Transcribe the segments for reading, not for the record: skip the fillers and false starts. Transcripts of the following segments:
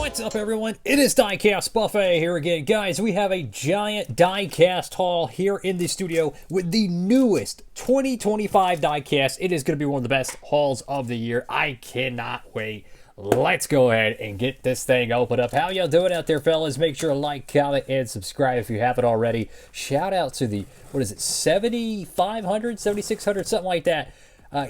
What's up, everyone? It is Diecastbuffet here again. Guys, we have a giant diecast haul here in the studio with the newest 2025 diecast. It is going to be one of the best hauls of the year. I cannot wait. Let's go ahead and get this thing opened up. How y'all doing out there, fellas? Make sure to like, comment, and subscribe if you haven't already. Shout out to the, 7,500, 7,600, something like that.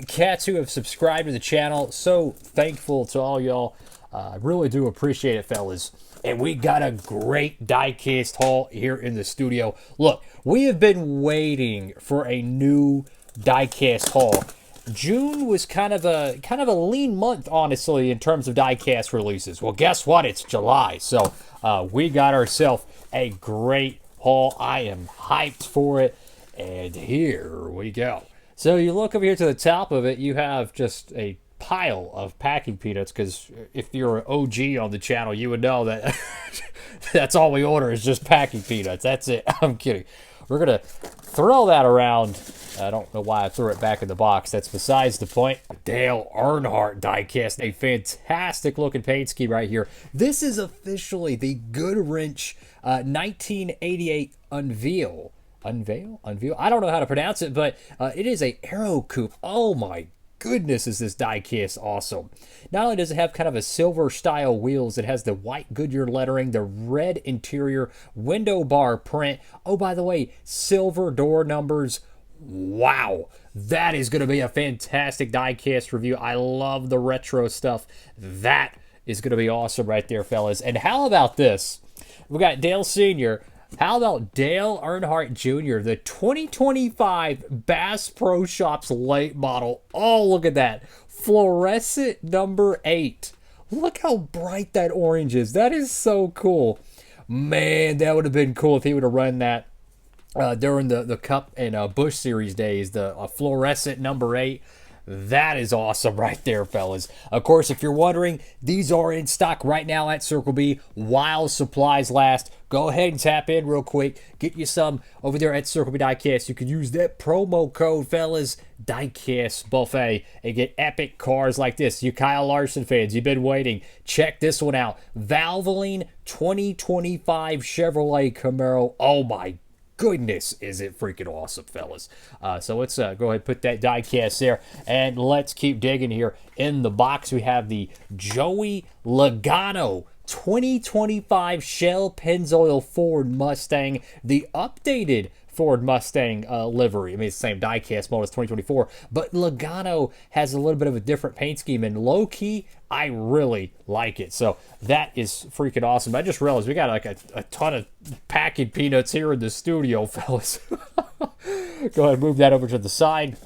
Cats who have subscribed to the channel. So thankful to all y'all. I really do appreciate it, fellas. And we got a great diecast haul here in the studio. Look, we have been waiting for a new diecast haul. June was kind of a lean month, honestly, in terms of diecast releases. Well, guess what? It's July, so we got ourselves a great haul. I am hyped for it, and here we go. So you look over here to the top of it, you have just a pile of packing peanuts, because if you're an OG on the channel, you would know that that's all we order is just packing peanuts. That's it. I'm kidding. We're gonna throw that around. I don't know why I threw it back in the box. That's besides the point. Dale Earnhardt diecast, a fantastic looking paint scheme right here. This is officially the Goodwrench 1988 Unveil. I don't know how to pronounce it, but it is a Aero Coupe. Oh my goodness, is this diecast awesome. Not only does it have kind of a silver style wheels, it has the white Goodyear lettering, the red interior, window bar print. Oh, by the way, silver door numbers. Wow, that is going to be a fantastic diecast review. I love the retro stuff. That is going to be awesome right there, fellas. And how about this? We got Dale Sr., how about Dale Earnhardt Jr., the 2025 Bass Pro Shops late model? Oh, look at that. Fluorescent number 8. Look how bright that orange is. That is so cool. Man, that would have been cool if he would have run that during the Cup and Busch Series days, the fluorescent number 8. That is awesome right there, fellas. Of course, if you're wondering, these are in stock right now at Circle B while supplies last. Go ahead and tap in real quick. Get you some over there at Circle B Diecast. You can use that promo code, fellas, Diecastbuffet, and get epic cars like this. You Kyle Larson fans, you've been waiting. Check this one out. Valvoline 2025 Chevrolet Camaro. Oh my goodness, is it freaking awesome, fellas. So let's go ahead and put that diecast there, and let's keep digging here. In the box, we have the Joey Logano 2025 Shell Pennzoil Ford Mustang, the updated Ford Mustang livery. I mean, it's the same diecast model as 2024, but Logano has a little bit of a different paint scheme, and low-key, I really like it. So that is freaking awesome. I just realized we got like a ton of packing peanuts here in the studio, fellas. Go ahead and move that over to the side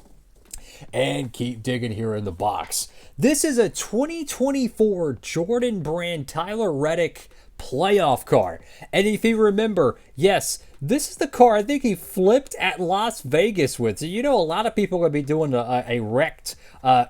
and keep digging here in the box. This is a 2024 Jordan brand Tyler Reddick playoff car. And if you remember, yes, this is the car I think he flipped at Las Vegas with. So, you know, a lot of people are going to be doing a wrecked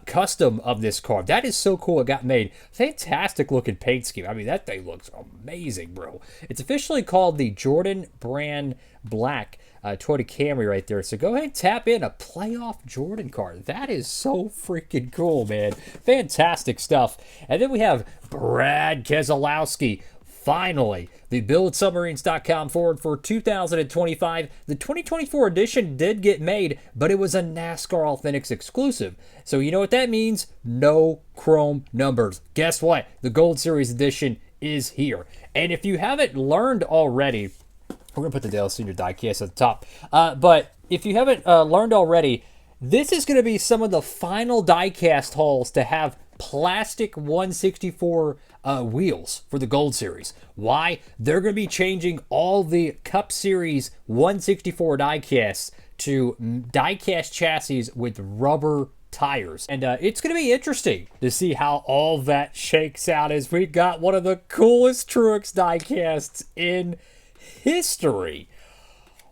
custom of this car. That is so cool it got made. Fantastic looking paint scheme. I mean, that thing looks amazing, bro. It's officially called the Jordan Brand Black Toyota Camry right there. So go ahead and tap in a playoff Jordan car. That is so freaking cool, man. Fantastic stuff. And then we have Brad Keselowski. Finally, the BuildSubmarines.com Ford for 2025. The 2024 edition did get made, but it was a NASCAR Authentics exclusive. So you know what that means? No chrome numbers. Guess what? The Gold Series edition is here. And if you haven't learned already, we're going to put the Dale Senior Diecast at the top. But if you haven't learned already, this is going to be some of the final diecast hauls to have plastic 164 wheels for the Gold Series. Why? They're going to be changing all the Cup Series 164 diecasts to diecast chassis with rubber tires. And it's going to be interesting to see how all that shakes out, as we got one of the coolest Truex diecasts in history.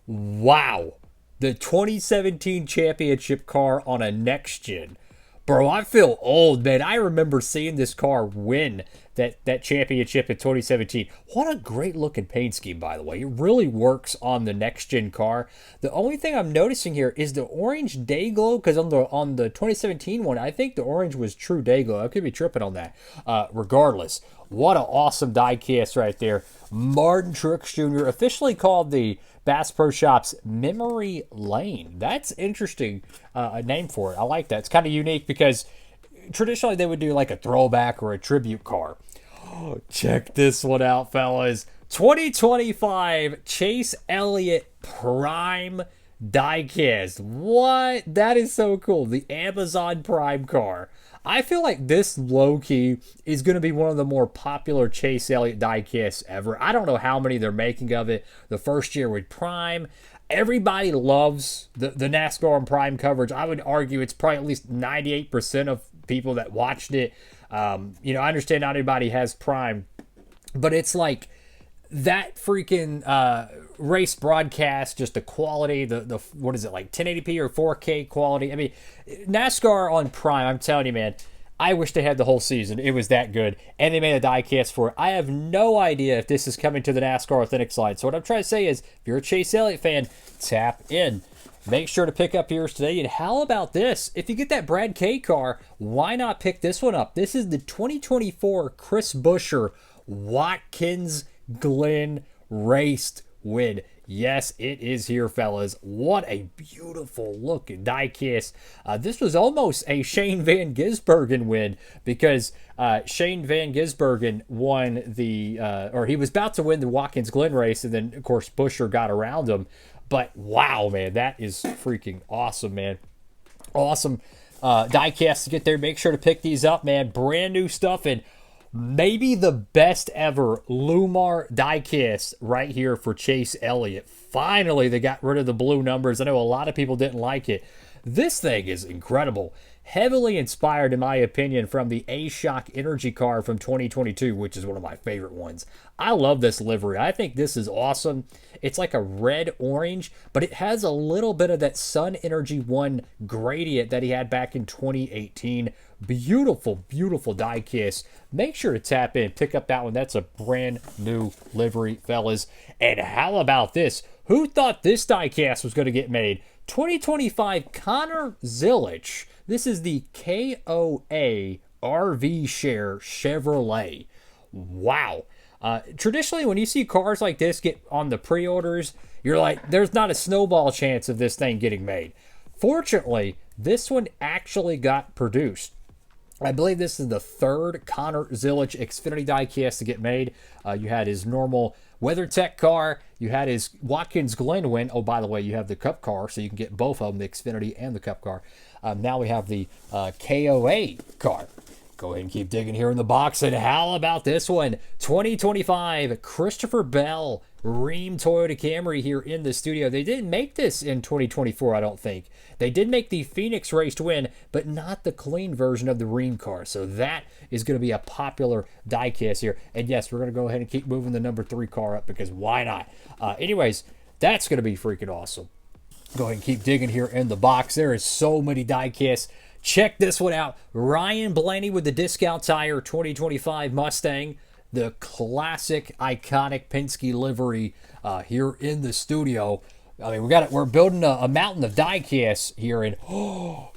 Wow. The 2017 championship car on a next gen. Bro, I feel old, man. I remember seeing this car win that championship in 2017. What a great looking paint scheme, by the way. It really works on the next gen car. The only thing I'm noticing here is the orange day glow, because on the 2017 one, I think the orange was true day glow. I could be tripping on that. Regardless, what an awesome diecast right there. Martin Truex Jr. officially called the Bass Pro Shops Memory Lane. That's interesting, a name for it. I like that. It's kind of unique because traditionally they would do like a throwback or a tribute car. Oh, check this one out, fellas. 2025 Chase Elliott Prime Diecast. What? That is so cool. The Amazon Prime car. I feel like this low-key is going to be one of the more popular Chase Elliott diecasts ever. I don't know how many they're making of it. The first year with Prime. Everybody loves the NASCAR and Prime coverage. I would argue it's probably at least 98% of people that watched it. I understand not everybody has Prime, but it's like that freaking race broadcast, just the quality, the what is it, like 1080p or 4K quality? I mean, NASCAR on Prime, I'm telling you, man, I wish they had the whole season. It was that good. And they made a diecast for it. I have no idea if this is coming to the NASCAR Authentic side. So what I'm trying to say is, if you're a Chase Elliott fan, tap in. Make sure to pick up yours today. And how about this? If you get that Brad K car, why not pick this one up? This is the 2024 Chris Buescher Watkins Glen Raced win. Yes, it is here, fellas. What a beautiful looking diecast. This was almost a Shane Van Gisbergen win, because Shane Van Gisbergen won or he was about to win the Watkins Glen race, and then, of course, Buescher got around him. But wow, man, that is freaking awesome, man. Awesome diecast to get there. Make sure to pick these up, man. Brand new stuff, and maybe the best ever Lumar diecast right here for Chase Elliott. Finally, they got rid of the blue numbers. I know a lot of people didn't like it. This thing is incredible. Heavily inspired, in my opinion, from the A-Shock Energy car from 2022, which is one of my favorite ones. I love this livery. I think this is awesome. It's like a red-orange, but it has a little bit of that Sun Energy 1 gradient that he had back in 2018. Beautiful, beautiful diecast. Make sure to tap in, pick up that one. That's a brand new livery, fellas. And how about this? Who thought this diecast was going to get made? 2025 Connor Zillich. This is the KOA RV Share Chevrolet. Wow. Traditionally, when you see cars like this get on the pre-orders, you're like, there's not a snowball chance of this thing getting made. Fortunately, this one actually got produced. I believe this is the third Connor Zillich Xfinity diecast to get made. You had his normal WeatherTech car. You had his Watkins Glen win. Oh, by the way, you have the Cup car, so you can get both of them, the Xfinity and the Cup car. Now we have the KOA car. Go ahead and keep digging here in the box. And how about this one? 2025 Christopher Bell Rheem Toyota Camry here in the studio. They didn't make this in 2024, I don't think. They did make the Phoenix race to win, but not the clean version of the Rheem car. So that is going to be a popular diecast here. And yes, we're going to go ahead and keep moving the number 3 car up, because why not? Anyways, that's going to be freaking awesome. Go ahead and keep digging here in the box. There is so many diecasts. Check this one out. Ryan Blaney with the Discount Tire 2025 Mustang. The classic, iconic Penske livery here in the studio. I mean, we're building a mountain of diecasts here, and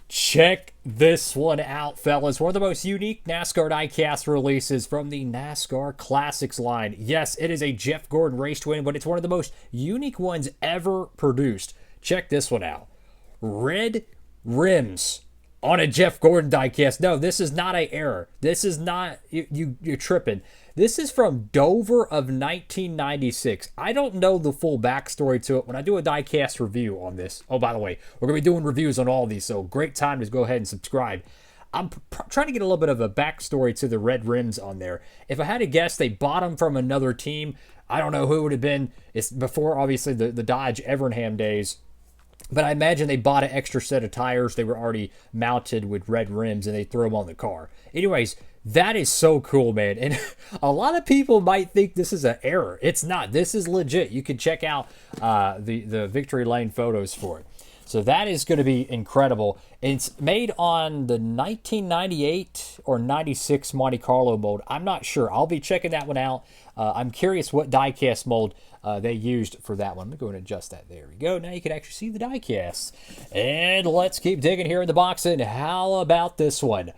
check this one out, fellas. One of the most unique NASCAR diecast releases from the NASCAR Classics line. Yes, it is a Jeff Gordon race twin, but it's one of the most unique ones ever produced. Check this one out. Red rims on a Jeff Gordon diecast. No, this is not an error. This is not, you're tripping. This is from Dover of 1996. I don't know the full backstory to it. When I do a diecast review on this, oh, by the way, we're going to be doing reviews on all of these, so great time to go ahead and subscribe. I'm trying to get a little bit of a backstory to the red rims on there. If I had to guess, they bought them from another team. I don't know who it would have been. It's before, obviously, the Dodge Evernham days. But I imagine they bought an extra set of tires. They were already mounted with red rims, and they threw them on the car. Anyways, that is so cool, man. And a lot of people might think this is an error. It's not. This is legit. You can check out the Victory Lane photos for it. So that is going to be incredible. It's made on the 1998 or 96 Monte Carlo mold. I'm not sure. I'll be checking that one out. I'm curious what diecast mold they used for that one. Let me go ahead and adjust that. There we go. Now you can actually see the diecast. And let's keep digging here in the box. And how about this one?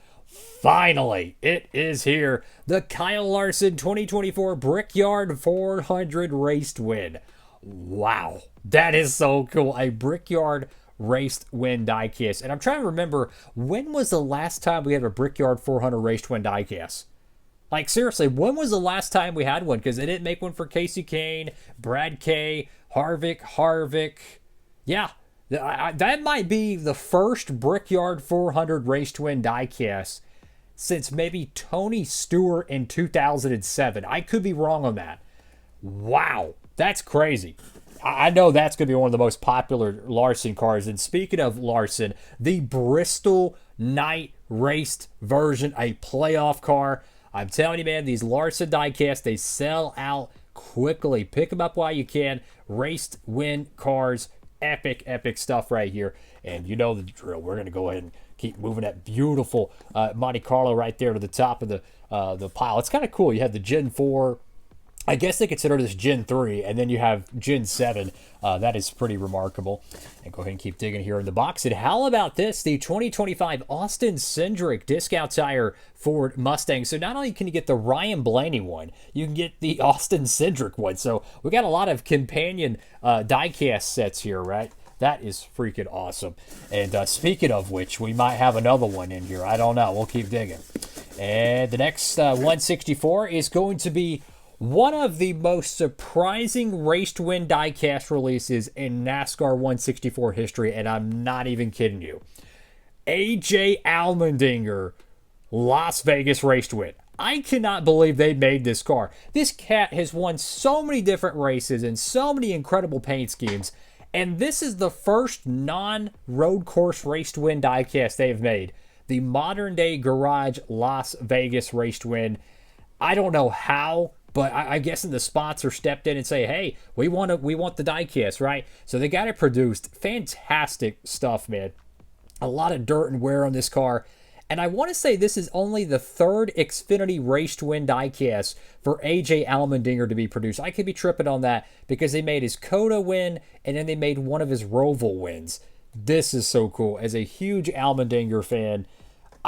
Finally, it is here. The Kyle Larson 2024 Brickyard 400 Raced Win. Wow, that is so cool. A Brickyard Raced Win diecast. And I'm trying to remember, when was the last time we had a Brickyard 400 Raced Win diecast? Like, seriously, when was the last time we had one? Because they didn't make one for Casey Kane, Brad K, Harvick. Yeah, that might be the first Brickyard 400 Raced Win diecast since maybe Tony Stewart in 2007. I could be wrong on that. Wow, that's crazy. I know that's going to be one of the most popular Larson cars. And speaking of Larson, the Bristol Night Raced version, a playoff car. I'm telling you, man, these Larson diecasts, they sell out quickly. Pick them up while you can. Raced Win cars. Epic stuff right here. And you know the drill. We're going to go ahead and keep moving that beautiful Monte Carlo right there to the top of the pile. It's kind of cool. You have the Gen 4. I guess they consider this Gen 3, and then you have Gen 7. That is pretty remarkable. And go ahead and keep digging here in the box. And how about this? The 2025 Austin Cindric Discount Tire Ford Mustang. So not only can you get the Ryan Blaney one, you can get the Austin Cindric one. So we got a lot of companion diecast sets here, right? That is freaking awesome. And speaking of which, we might have another one in here. I don't know. We'll keep digging. And the next 164 is going to be one of the most surprising Raced Win diecast releases in NASCAR 164 history, and I'm not even kidding you. AJ Almondinger, Las Vegas Raced Win. I cannot believe they made this car. This cat has won so many different races and so many incredible paint schemes, and this is the first non-road course Raced Win diecast they have made. The modern-day garage Las Vegas Raced Win. I don't know how, but I guess the sponsor stepped in and say, hey, we want the diecast, right? So they got it produced. Fantastic stuff, man. A lot of dirt and wear on this car. And I want to say this is only the third Xfinity Raced Win diecast for AJ Allmendinger to be produced. I could be tripping on that because they made his Coda win and then they made one of his Roval wins. This is so cool. As a huge Allmendinger fan,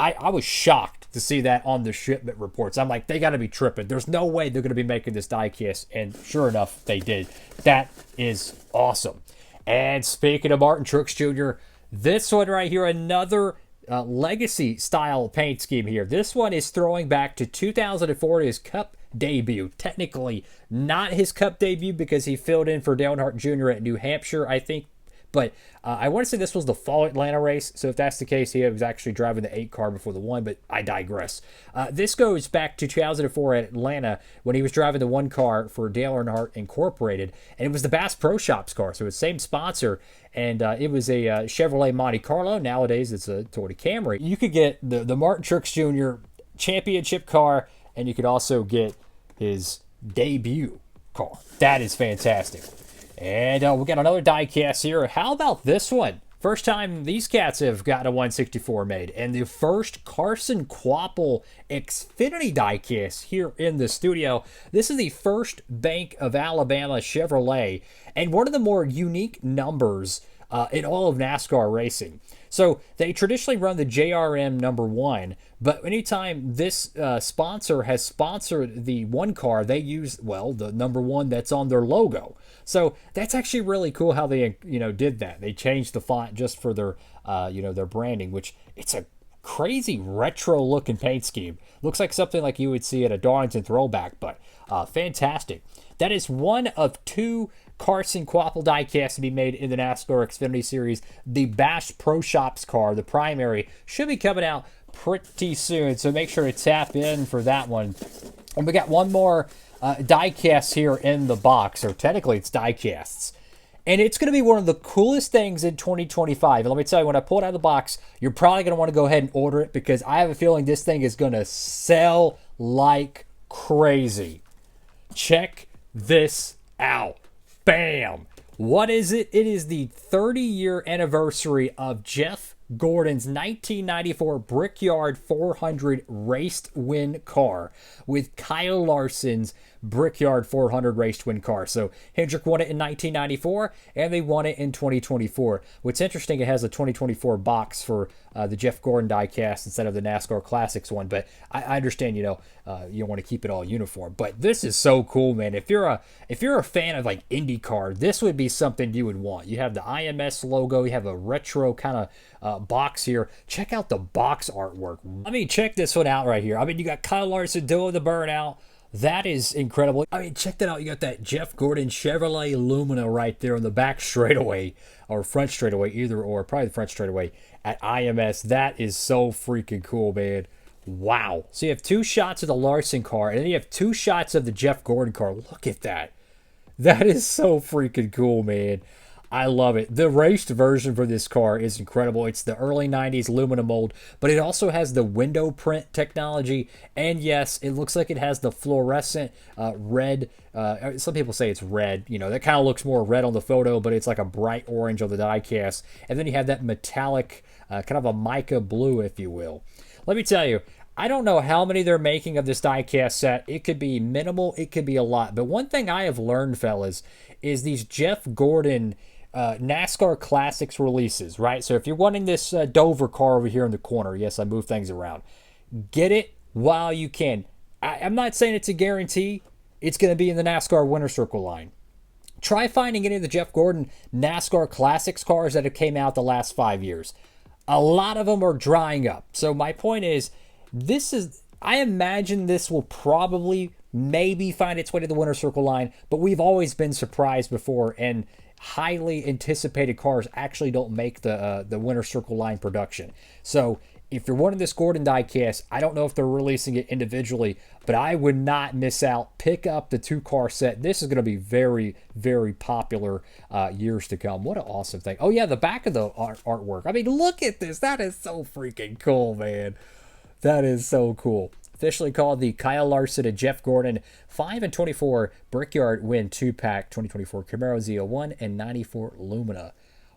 I was shocked to see that on the shipment reports. I'm like, they got to be tripping. There's no way they're going to be making this diecast. And sure enough, they did. That is awesome. And speaking of Martin Truex Jr., this one right here, another legacy style paint scheme here. This one is throwing back to 2004, his Cup debut. Technically not his Cup debut because he filled in for Dale Earnhardt Jr. at New Hampshire, I think. But I want to say this was the fall Atlanta race. So if that's the case, he was actually driving the 8 car before the 1, but I digress. This goes back to 2004 at Atlanta when he was driving the 1 car for Dale Earnhardt Incorporated. And it was the Bass Pro Shops car. So it's the same sponsor. And it was a Chevrolet Monte Carlo. Nowadays, it's a Toyota Camry. You could get the Martin Truex Jr. championship car, and you could also get his debut car. That is fantastic. And we got another diecast here. How about this one? First time these cats have got a 164 made. And the first Carson Kvapil Xfinity diecast here in the studio. This is the first Bank of Alabama Chevrolet. And one of the more unique numbers in all of NASCAR racing. So they traditionally run the JRM number 1, but anytime this sponsor has sponsored the 1 car, they use, well, the number 1 that's on their logo. So that's actually really cool how they, did that. They changed the font just for their, their branding, which it's a crazy retro looking paint scheme. Looks like something like you would see at a Darlington throwback, but fantastic. That is one of 2 Carson Kvapil diecast to be made in the NASCAR Xfinity Series. The Bash Pro Shops car, the primary, should be coming out pretty soon, so make sure to tap in for that one. And we got one more diecast here in the box, or technically it's diecasts. And it's going to be one of the coolest things in 2025. And let me tell you, when I pull it out of the box, you're probably going to want to go ahead and order it because I have a feeling this thing is going to sell like crazy. Check this out. Bam! What is it? It is the 30-year anniversary of Jeff Gordon's 1994 Brickyard 400 raced win car with Kyle Larson's Brickyard 400 raced win car. So Hendrick won it in 1994 and they won it in 2024. What's interesting, it has a 2024 box for the Jeff Gordon diecast instead of the NASCAR Classics one, but I understand, you want to keep it all uniform. But this is so cool, man. If you're a fan of like IndyCar, this would be something you would want. You have the IMS logo, you have a retro kind of box here. Check out the box artwork. I mean, check this one out right here. I mean, you got Kyle Larson doing the burnout. That is incredible. I mean, check that out. You got that Jeff Gordon Chevrolet Lumina right there on the back straightaway, or front straightaway, either or, probably the front straightaway at IMS. That is so freaking cool, man. Wow. So you have two shots of the Larson car, and then you have two shots of the Jeff Gordon car. Look at that. That is so freaking cool, man. I love it. The raced version for this car is incredible. It's the early 90s Lumina mold, but it also has the window print technology. And yes, it looks like it has the fluorescent red. Some people say it's red. That kind of looks more red on the photo, but it's like a bright orange on the diecast. And then you have that metallic, kind of a mica blue, if you will. Let me tell you, I don't know how many they're making of this diecast set. It could be minimal. It could be a lot. But one thing I have learned, fellas, is these Jeff Gordon NASCAR Classics releases, right? So if you're wanting this Dover car over here in the corner, yes, I move things around. Get it while you can. I'm not saying it's a guarantee. It's going to be in the NASCAR Winner Circle line. Try finding any of the Jeff Gordon NASCAR Classics cars that have came out the last 5 years. A lot of them are drying up. So my point is, I imagine this will probably maybe find its way to the Winner Circle line, but we've always been surprised before, and highly anticipated cars actually don't make the Winner Circle line production. So if you're wanting this Gordon diecast, I don't know if they're releasing it individually, but I would not miss out. Pick up the 2-car set. This is going to be very, very popular years to come. What an awesome thing. Oh yeah, the back of the artwork. I mean, look at this. That is so freaking cool, man. That is so cool. Officially called the Kyle Larson and Jeff Gordon 5 and 24 Brickyard Win 2-pack 2024 Camaro Z01 and 94 Lumina.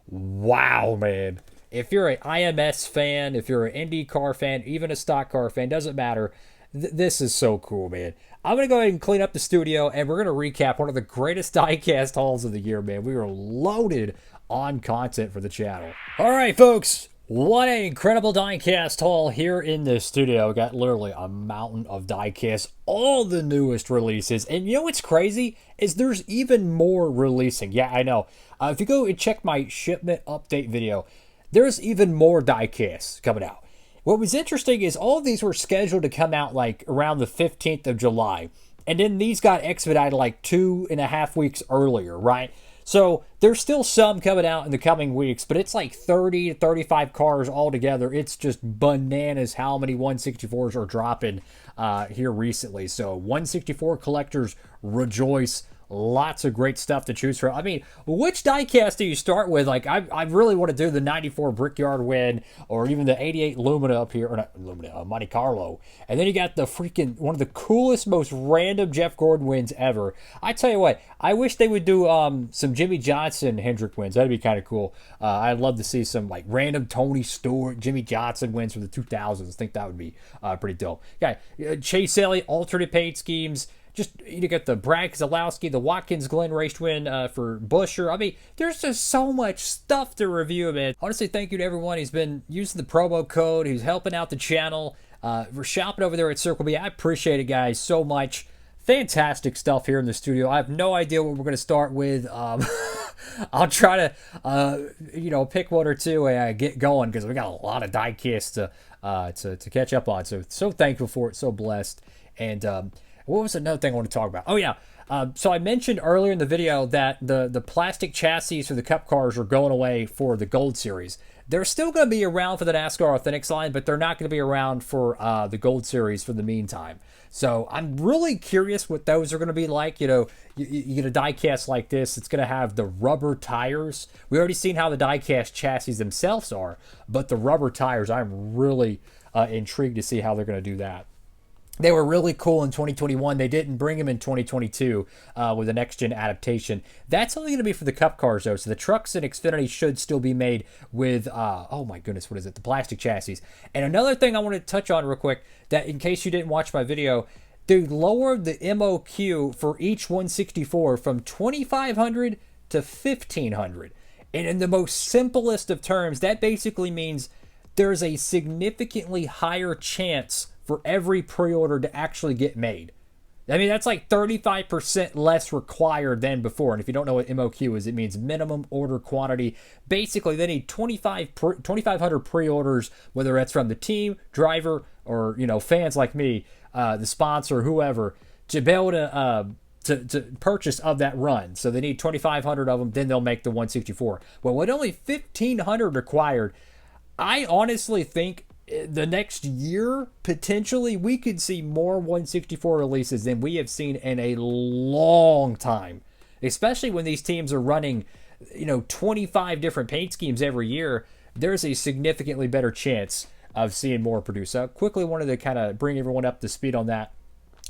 Wow, man. If you're an IMS fan, if you're an IndyCar fan, even a stock car fan, doesn't matter. This is so cool, man. I'm going to go ahead and clean up the studio, and we're going to recap one of the greatest diecast hauls of the year, man. We are loaded on content for the channel. All right, folks. What an incredible diecast haul here in the studio. We got literally a mountain of diecasts, all the newest releases. And you know what's crazy is there's even more releasing. Yeah, I know. If you go and check my shipment update video, there's even more diecasts coming out. What was interesting is all of these were scheduled to come out like around the 15th of July. And then these got expedited like 2.5 weeks earlier, right? So there's still some coming out in the coming weeks, but it's like 30 to 35 cars altogether. It's just bananas how many 164s are dropping here recently. So 164 collectors rejoice. Lots of great stuff to choose from. I mean, which diecast do you start with? Like, I really want to do the 94 Brickyard Win, or even the 88 Lumina up here, or not Lumina, Monte Carlo. And then you got the freaking, one of the coolest, most random Jeff Gordon wins ever. I tell you what, I wish they would do some Jimmy Johnson Hendrick wins. That'd be kind of cool. I'd love to see some like random Tony Stewart, Jimmy Johnson wins from the 2000s. I think that would be pretty dope. Yeah, Chase Elliott, alternate paint schemes. Just, you get the Brad Keselowski, the Watkins Glen race win for Buescher. I mean, there's just so much stuff to review, man. Honestly, thank you to everyone who's been using the promo code, who's helping out the channel. For shopping over there at Circle B. I appreciate it, guys, so much. Fantastic stuff here in the studio. I have no idea what we're going to start with. I'll try to, pick one or two and get going, because we got a lot of diecasts to catch up on. So thankful for it, so blessed. And what was another thing I want to talk about? Oh, yeah. So I mentioned earlier in the video that the plastic chassis for the Cup cars are going away for the Gold Series. They're still going to be around for the NASCAR Authentics line, but they're not going to be around for the Gold Series for the meantime. So I'm really curious what those are going to be like. You get a diecast like this, it's going to have the rubber tires. We already seen how the diecast chassis themselves are, but the rubber tires, I'm really intrigued to see how they're going to do that. They were really cool in 2021. They didn't bring them in 2022 with the next gen adaptation. That's only going to be for the Cup cars though. So the trucks and Xfinity should still be made with oh my goodness, what is it? The plastic chassis. And another thing I want to touch on real quick, that in case you didn't watch my video, they lowered the MOQ for each 164 from 2,500 to 1,500. And in the most simplest of terms, that basically means there's a significantly higher chance for every pre-order to actually get made. I mean, that's like 35% less required than before. And if you don't know what MOQ is, it means minimum order quantity. Basically, they need 2,500 pre-orders, whether that's from the team, driver, or, you know, fans like me, the sponsor, whoever, to be able to purchase of that run. So they need 2,500 of them, then they'll make the 164. Well, with only 1,500 required, I honestly think the next year, potentially, we could see more 164 releases than we have seen in a long time. Especially when these teams are running, you know, 25 different paint schemes every year, there's a significantly better chance of seeing more produced. So I quickly wanted to kind of bring everyone up to speed on that.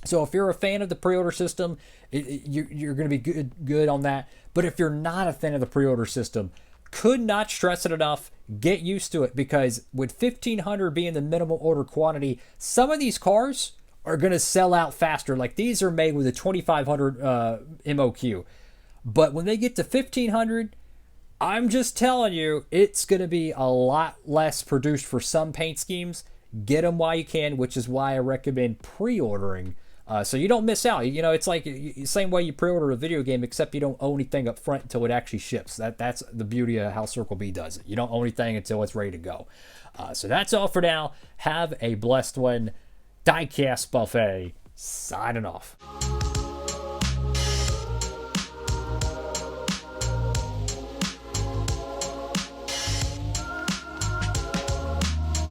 So if you're a fan of the pre-order system, you're going to be good on that. But if you're not a fan of the pre-order system, could not stress it enough. Get used to it, because with 1,500 being the minimum order quantity, some of these cars are going to sell out faster. Like these are made with a 2,500 MOQ. But when they get to 1,500, I'm just telling you, it's going to be a lot less produced for some paint schemes. Get them while you can, which is why I recommend pre-ordering. So you don't miss out. You know, it's like same way you pre-order a video game, except you don't own anything up front until it actually ships. That's the beauty of how Circle B does it. You don't own anything until it's ready to go. So that's all for now. Have a blessed one. Diecastbuffet signing off.